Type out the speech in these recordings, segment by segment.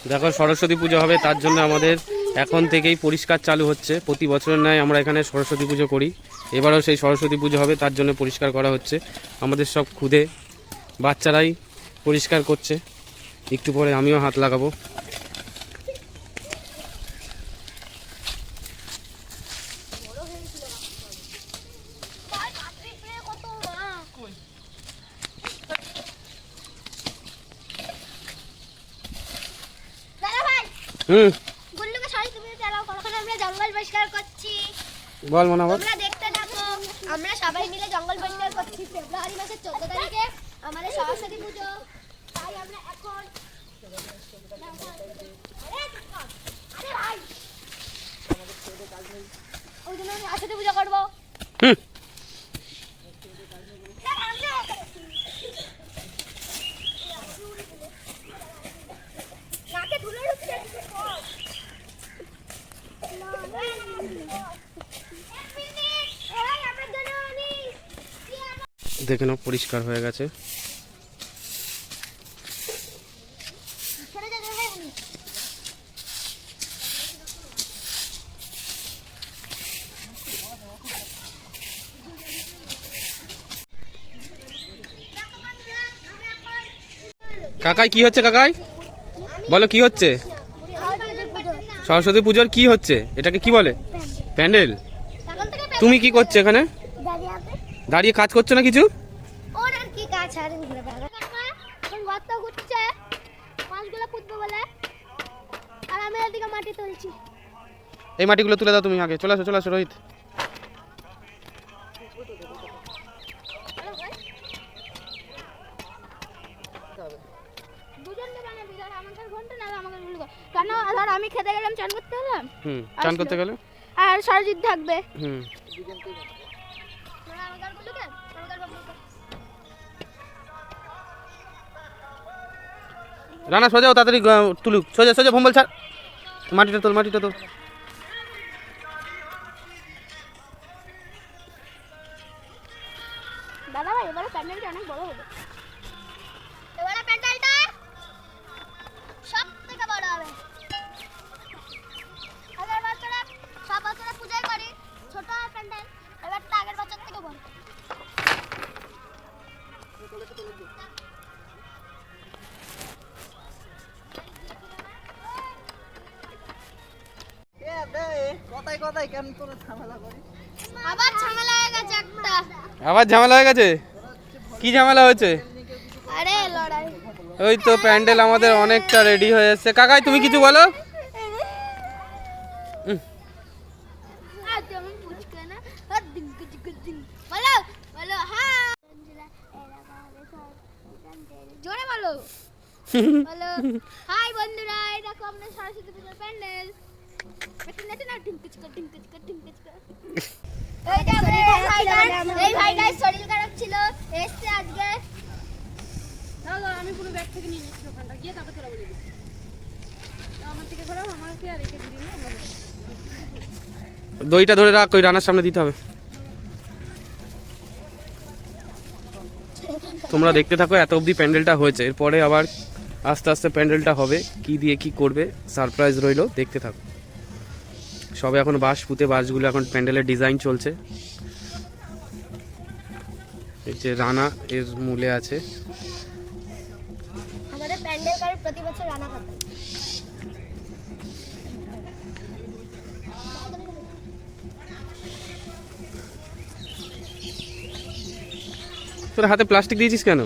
দেখো সরস্বতী পুজো হবে, তার জন্য আমাদের এখন থেকেই পরিষ্কার চালু হচ্ছে। প্রতি বছরের ন্যায় আমরা এখানে সরস্বতী পুজো করি, এবারও সেই সরস্বতী পুজো হবে, তার জন্য পরিষ্কার করা হচ্ছে। আমাদের সব খুদে বাচ্চারাই পরিষ্কার করছে। একটু পরে আমিও হাত লাগাবো। গুল্লুকে সরি তুমি চালাও, কখন আমরা জঙ্গল পরিষ্কার করছি বল মনে হয় তোমরা দেখতে থাকো। আমরা সবাই মিলে জঙ্গল পরিষ্কার করছি। ফেব্রুয়ারি মাসের 14 তারিখে আমাদের সরস্বতী পুজো, তাই আমরা এখন আরে ভাই ওই জন্য আমি সরস্বতী পুজো করবো। নাকে ধুলো ঢুকছে। দেখে নাও পরিষ্কার হয়ে গেছে। কাকাই কি হচ্ছে? কাকাই বলো কি হচ্ছে? সরস্বতী পুজোর কি হচ্ছে? এটাকে কি বলে? প্যান্ডেল। তুমি কি করছো এখানে? দাঁড়িয়ে কাজ করছো না কিছু? ওর আর কি কাজ আর ঘুরে বেড়াবে। এখন গর্ত খুঁড়ছে মাছগুলো পুঁতবে বলে, আর আমি এদিকে মাটি তুলছি। এই মাটিগুলো তুলে দাও তুমি আগে। চলে আসো রোহিত। কেন ধর আমি খেতে গেলাম, চান করতে গেলাম, চান করতে গেলে আর সরজিৎ থাকবে। রানা সোজাও তাড়াতাড়ি তুলুক। সোজা ভম্বল ছাড়। মাটিটা তোল। দাদা ভাই এবারে প্যান্ডেলটা অনেক বড় হবে। এবারে প্যান্ডেলটা সব থেকে বড় হবে। আগের বছরে সব বছরে পূজা করি ছোট প্যান্ডেল, এবারটা আগের বছর থেকে বড়। কথাই কেন তোর ঝামেলা করিস? আবার ঝামেলা হয়ে গেছে একটা। আবার ঝামেলা হয়ে গেছে? কি ঝামেলা হয়েছে? আরে লড়াই। ওই তো প্যান্ডেল আমাদের অনেকটা রেডি হয়ে এসেছে। কাকাই তুমি কিছু বলো। বলো হ্যাঁ জোরে বলো। বলো হাই বন্ধুরা, এই দেখো আমরা সরস্বতী পূজার প্যান্ডেল। এই ভাইটার শরীর খারাপ ছিল, এসছে আজকে। আমি পুরো ব্যাগ থেকে নিয়ে নিচ্ছি ওখানটা গিয়ে তাকে তোরা বলে দিচ্ছি। আমার থেকে ঘোরাও, আমাকে আর একে দিয়ে দইটা ধরে রাখ, ওই রানার সামনে দিতে হবে। তোমরা দেখতে থাকো, এত অবধি প্যান্ডেলটা হয়েছে। এরপরে আবার আস্তে আস্তে প্যান্ডেলটা হবে, কি দিয়ে কি করবে সারপ্রাইজ রইলো, দেখতে থাকো। সবে এখন বাঁশ পুঁতে, বাঁশগুলো এখন প্যান্ডেলের ডিজাইন চলছে। এই যে রানা এর মূলে আছে। আমাদের প্যান্ডেল করে প্রতি বছর রানা পাতা। তোর হাতে প্লাস্টিক দিয়েছিস কেন?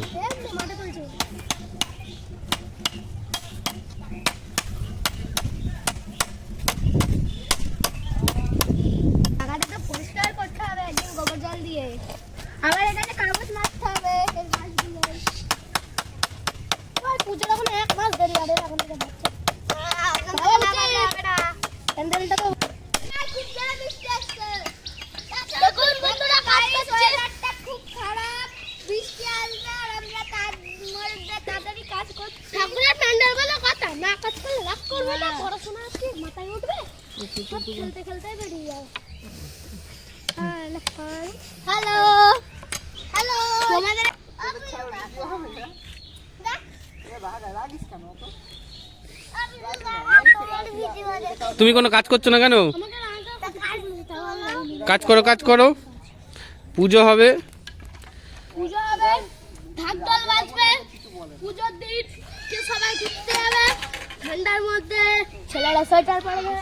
পরিষ্কার করতে হবে একদিন গোবর জল দিয়ে, আবার এখানে কাগজ মারতে হবে এই গাছগুলো। পুজোর এখন 1 মাস দেরি আছে, এখন থেকে যাচ্ছে প্যান্ডেলটা তো খুব জোরে বৃষ্টি আসছে। দেখুন বন্ধুরা, ওয়েদারটা খুব খারাপ, বৃষ্টি আসবে আর আমরা তার মধ্যে তাড়াতাড়ি কাজ করছি। ঠাকুরের প্যান্ডেল বলে কথা না, কাজ করলে রাগ করবে না, পড়াশোনা আছে মাথায় উঠবে, খেলতে খেলতে বেরিয়ে যাও। হ্যালো হ্যালো তোমাদের লাগিস কেন? তুমি কোনো কাজ করছো না কেন? কাজ করো, কাজ করো। পুজো হবে, পুজো হবে, ঢাক ঢোল বাজবে, পুজোর দিন কে সবাই ঘুরতে যাবে ঠান্ডার মধ্যে, ছেলেরা সোয়েটার পরবে।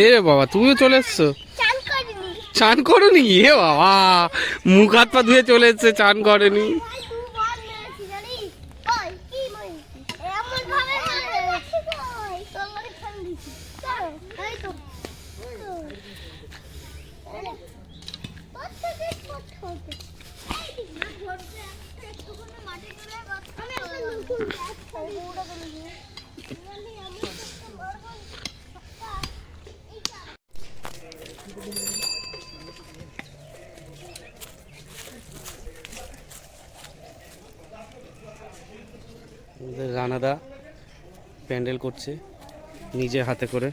এ বাবা তুমিও চলে এসছো? চান করিনি। চান করনি? এ বাবা মুখ হাত পা ধুয়ে চলে এসছে, চান করেনি। রানাদা প্যান্ডেল করছে নিজে হাতে করে।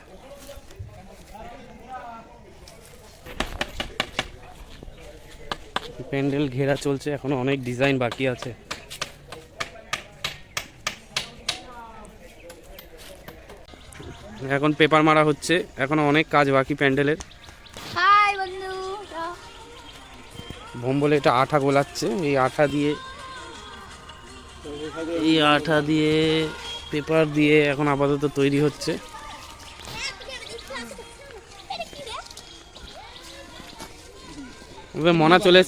প্যান্ডেল ঘেরা চলছে, এখনো অনেক ডিজাইন বাকি আছে। এখন পেপার মারা হচ্ছে, এখনো অনেক কাজ বাকি প্যান্ডেলের। হাই বন্ধু। ভোম্বলে এটা আঠা গোলাচ্ছে, এই আঠা দিয়ে পেপার দিয়ে এখন আপাতত তৈরি হচ্ছে। মনা চলে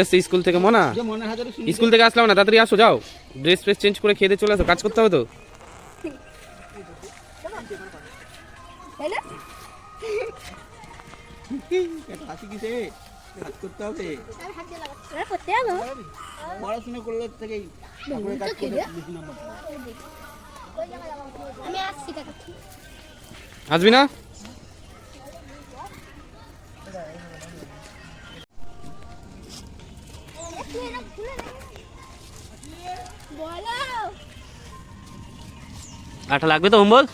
এসছে, স্কুল থেকে। মনা স্কুল থেকে আসলাম না, তাড়াতাড়ি আসো, যাও ড্রেস ফ্রেস চেঞ্জ করে খেয়ে দিয়ে চলে আসো, কাজ করতে হবে তো। পড়াশোনা করলে থেকেই আমি আসছি টাকা। আসবি না? বলো। আঠা লাগবে তো ভোম্বল?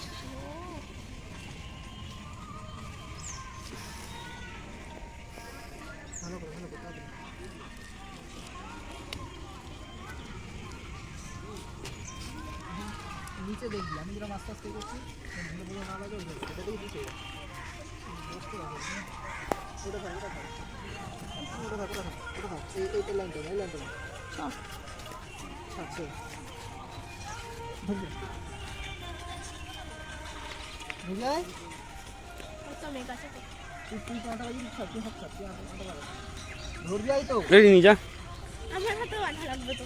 নিচে দেখবি আমি যেরকম আস্তে আস্তে করছি ধুলো না লাগে ওটাতেই দিতে এই লাইনটা আচ্ছা বুঝলে তুই পাটা বাজি ছাড়তে সব ছাড়তে ধরবি আই তো রেডি নি যা। আমার হাতেও আঠা লাগবে তো।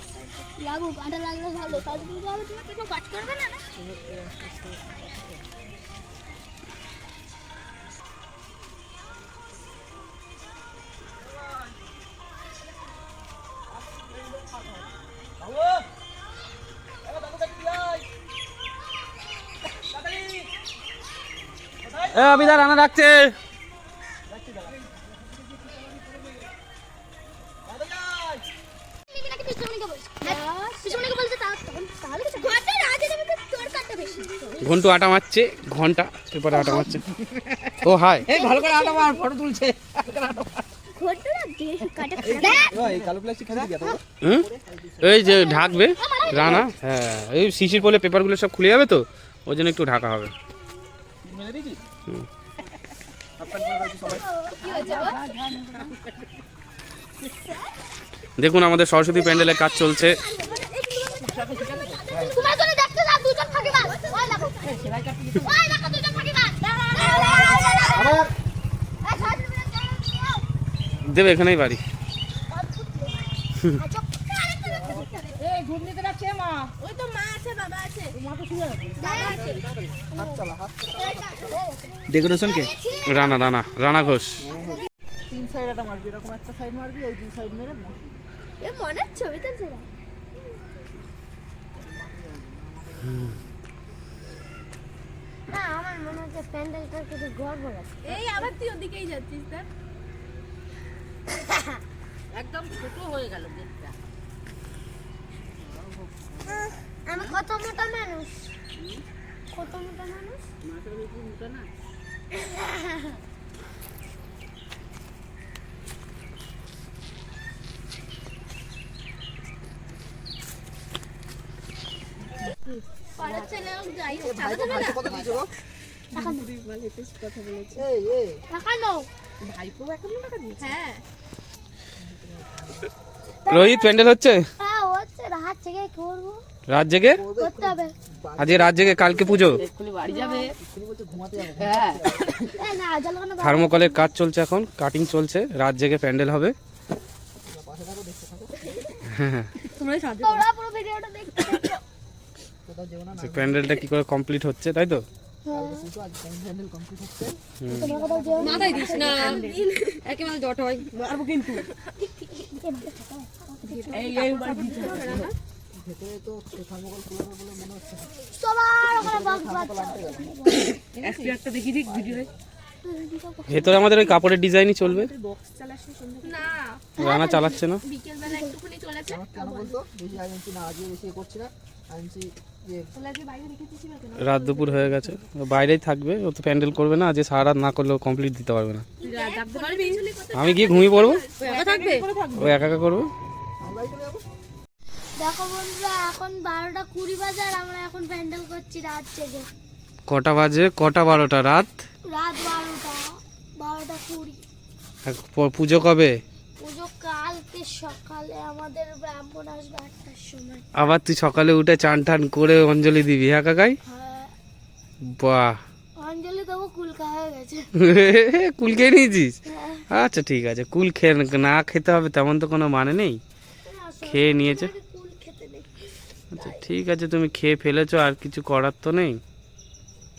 লাগুক, আঠা লাগলে ভালো। কাজ করতে হবে, তুমি কোনো কাজ করবে না? অবিদা রানা ডাকছে। ঘন্টু আটা মারছে, ঘন্টা পেপারে আটা মারছে। ও হাই, এই ভালো করে আটা মার, ফটো তুলছে। এই যে ঢাকবে রানা, হ্যাঁ এই শিশির পড়লে পেপারগুলো সব খুলে যাবে তো, ওই জন্য একটু ঢাকা হবে। দেখুন আমাদের সরস্বতী প্যান্ডেলের কাজ চলছে। দেবে এখানেই বাড়ি। ডেকোরেশন কে? রানা রানা রানা ঘোষ। তিন সাইড একটা মারবি, এরকম একটা সাইড মারবি, এই দুই সাইড মেরে এ মনের ছবি তুলছে না। না আমার মনে হচ্ছে প্যান্ডেলটার কিছু গড়বড় আছে। এই আবার তুই ওদিকেই যাচ্ছিস না? একদম ছোট হয়ে গেল গেটটা। আমি কত মোটা মানুষ, কত মোটা মানুষ। মাথার বেশি মোটা না। পাড়ার ছেলে হোক যাই হোক ভাইপো ভাইপো কত দিয়েছো গো? এই এখানো ভাইপো 1 টাকা দিয়েছে। হ্যাঁ রোহিত প্যান্ডেল হচ্ছে হ্যাঁ হচ্ছে রাত থেকে করবো রাত জেগে করতে হবে আজকে রাত জেগে কালকে পুজো এক্ষুনি বলছে ঘুমাতে যাবো। এই না জল কোনো থার্মোকলের কাজ চলছে এখন কাটিং চলছে রাত জেগে প্যান্ডেল হবে পাশে থাকো দেখতে থাকো। তোমরাই সাহায্য তোমরা পুরো ভিডিওটা দেখতে থাকো কোথাও যেও না। প্যান্ডেলটা কি করে কমপ্লিট হচ্ছে তাই তো পুজো আজ প্যান্ডেল কমপ্লিট হচ্ছে। তোমরা কোথাও যেও না মাথায় দিস না একেবারে জট হয় মারবো কিন্তু ভেতরে তো থার্মোকল খোলা বলে মনে হচ্ছে না। সবার ওখানে বক্স বাজছে একটা দেখি দিক ভিডিওতে ভেতরে আমাদের ওই কাপড়ের ডিজাইনই চলবে না রানা চালাচ্ছে না বিকেল বেলা একটুখানি চলেছে আমার কেন বলতো বেশি আইএনসি না আজকে বেশি এ করছি না আইএনসি যে রাত দুপুর হয়ে গেছে ও বাইরেই থাকবে ও তো প্যান্ডেল করবে না আজকে সারা রাত না করলেও কমপ্লিট দিতে পারবে না ডাকতে পারবি আমি গিয়ে ঘুমিয়ে পড়বো একা থাকবে ও একা একা করবে আমরাই চলে যাবো। দেখো বন্ধুরা এখন 12:20 বাজে আর আমরা এখন প্যান্ডেল করছি রাত জেগে কটা বাজে কটা 12টা রাত রাত 12:20 পুজো কবে পুজো কালকে সকালে আমাদের ব্রাহ্মণ আসবে 8টার সময় আবার তুই সকালে উঠে চান টান করে অঞ্জলি দিবি হ্যাঁ কাকাই হ্যাঁ বাহ অঞ্জলি দেবো কুলকা হয়ে গেছে কুল খেয়ে নিয়েছিস হ্যাঁ আচ্ছা ঠিক আছে কুল খেয়ে না খেতে হবে তেমন তো কোনো মানে নেই খেয়ে নিয়েছে কুল খেতে নেই আচ্ছা ঠিক আছে তুমি খেয়ে ফেলেছো আর কিছু করার তো নেই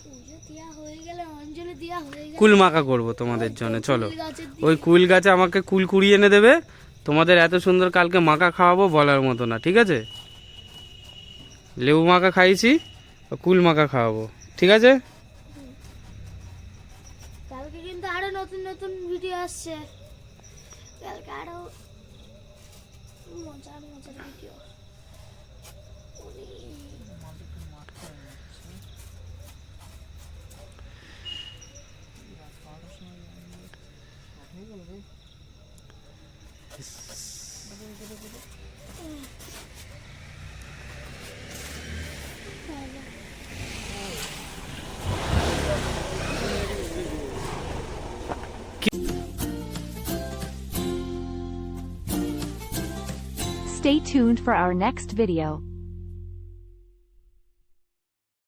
পুজো দেওয়া হয়ে গেলে অঞ্জলি দেওয়া হয়ে গেলে কুল মাখা করবো তোমাদের জন্য চলো কুল গাছের ওই কুল গাছে আমাকে কুল কুড়িয়ে এনে দেবে তোমাদের এত সুন্দর কালকে মাখা খাওয়াবো বলার মতো না ঠিক আছে লেবু মাখা খাইছি কুল মাখা খাওয়াবো ঠিক আছে কালকে কিন্তু আরো নতুন নতুন ভিডিও আসছে কালকে আরো মজার মজার video Stay tuned for our next video.